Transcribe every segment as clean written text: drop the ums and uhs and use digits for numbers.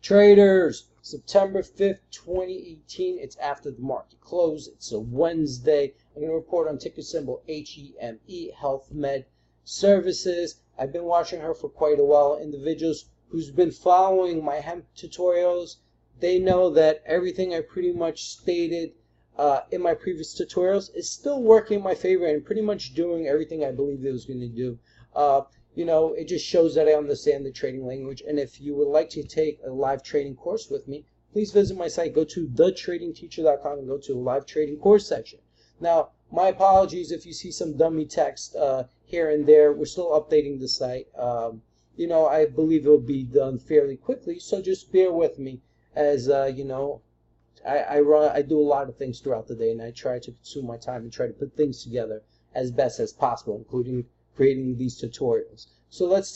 Traders, September 5th, 2018. It's after the market close. It's a Wednesday. I'm going to report on ticker symbol HEME, Health Med Services. I've been watching her for quite a while. Individuals who's been following my hemp tutorials, they know that everything I pretty much stated in my previous tutorials is still working in my favor and pretty much doing everything I believed it was going to do. You know, it just shows that I understand the trading language. And if you would like to take a live trading course with me, please visit my site. Go to thetradingteacher.com and go to the live trading course section. Now, my apologies if you see some dummy text here and there. We're still updating the site. You know, I believe it will be done fairly quickly, so just bear with me as, you know, I do a lot of things throughout the day, and I try to consume my time and try to put things together as best as possible, including creating these tutorials. So let's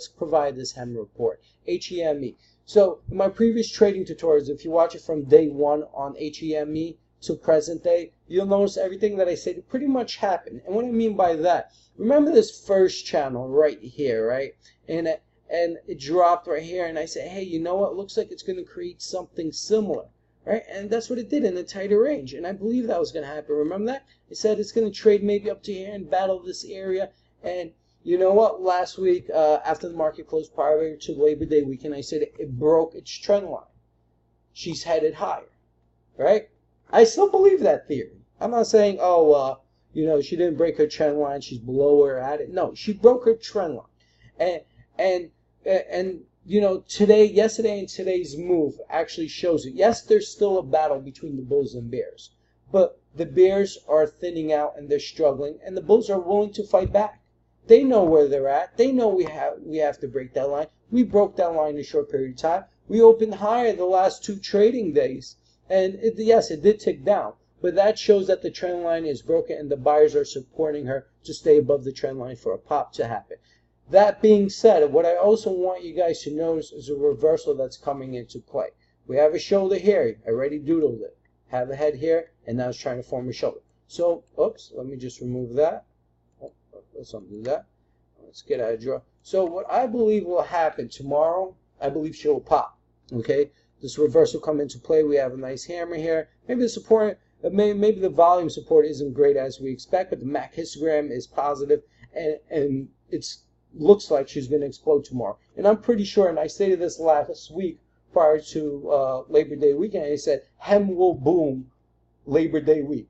provide this HEME report, HEME. So in my previous trading tutorials, if you watch it from day one on HEME to present day, you'll notice everything that I said pretty much happened. And what I mean by that, remember this first channel right here, right? And it dropped right here, and I said, hey, you know what? Looks like it's going to create something similar, right? And that's what it did in a tighter range, and I believe that was going to happen. Remember that? It said it's going to trade maybe up to here and battle this area. And you know what? Last week, after the market closed prior to Labor Day weekend, I said it broke its trend line. She's headed higher, right? I still believe that theory. I'm not saying, oh, you know, she didn't break her trend line, she's below where at it. No, she broke her trend line. And you know, yesterday and today's move actually shows it. Yes, there's still a battle between the bulls and bears, but the bears are thinning out and they're struggling, and the bulls are willing to fight back. They know where they're at. They know we have to break that line. We broke that line in a short period of time. We opened higher the last 2 trading days, and yes, it did tick down, but that shows that the trend line is broken and the buyers are supporting her to stay above the trend line for a pop to happen. That being said, what I also want you guys to notice is a reversal that's coming into play. We have a shoulder here. I already doodled it. Have a head here, and now it's trying to form a shoulder. So, oops, let me just remove that. Oh, let's undo that. Let's get out of draw. So what I believe will happen tomorrow, I believe she will pop. Okay, this reversal come into play. We have a nice hammer here. Maybe the support, maybe the volume support isn't great as we expect, but the MAC histogram is positive, and it's looks like she's going to explode tomorrow. And I'm pretty sure, and I stated this last week prior to Labor Day weekend, I said HEME will boom Labor Day week.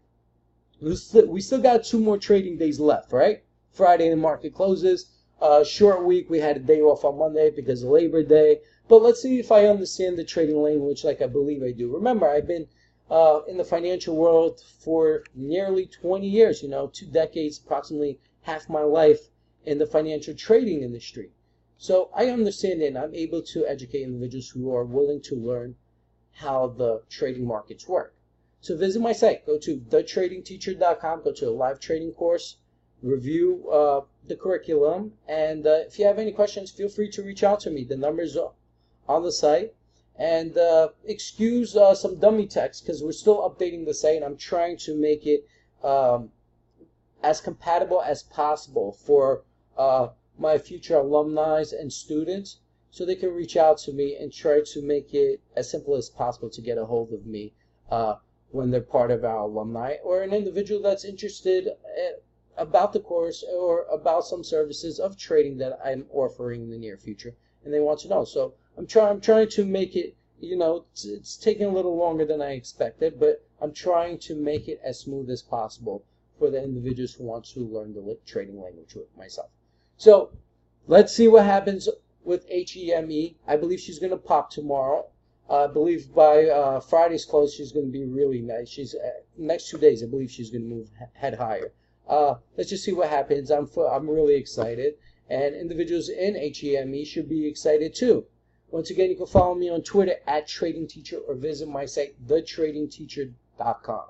We still got 2 more trading days left, right? Friday the market closes. Short week, we had a day off on Monday because of Labor Day. But let's see if I understand the trading language like I believe I do. Remember, I've been in the financial world for nearly 20 years, you know, 2 decades, approximately half my life in the financial trading industry. So I understand it, and I'm able to educate individuals who are willing to learn how the trading markets work. So visit my site. Go to thetradingteacher.com. Go to a live trading course. Review the curriculum. And if you have any questions, feel free to reach out to me. The number's on the site. And excuse some dummy text because we're still updating the site, and I'm trying to make it as compatible as possible for my future alumni and students, so they can reach out to me and try to make it as simple as possible to get a hold of me when they're part of our alumni, or an individual that's interested about the course or about some services of trading that I'm offering in the near future, and they want to know. So I'm trying to make it, you know, it's taking a little longer than I expected, but I'm trying to make it as smooth as possible for the individuals who want to learn the trading language with myself. So let's see what happens with HEME. I believe she's going to pop tomorrow. I believe by Friday's close, she's going to be really nice. She's next 2 days, I believe she's going to move head higher. Let's just see what happens. I'm really excited, and individuals in HEME should be excited too. Once again, you can follow me on Twitter @TradingTeacher or visit my site, thetradingteacher.com.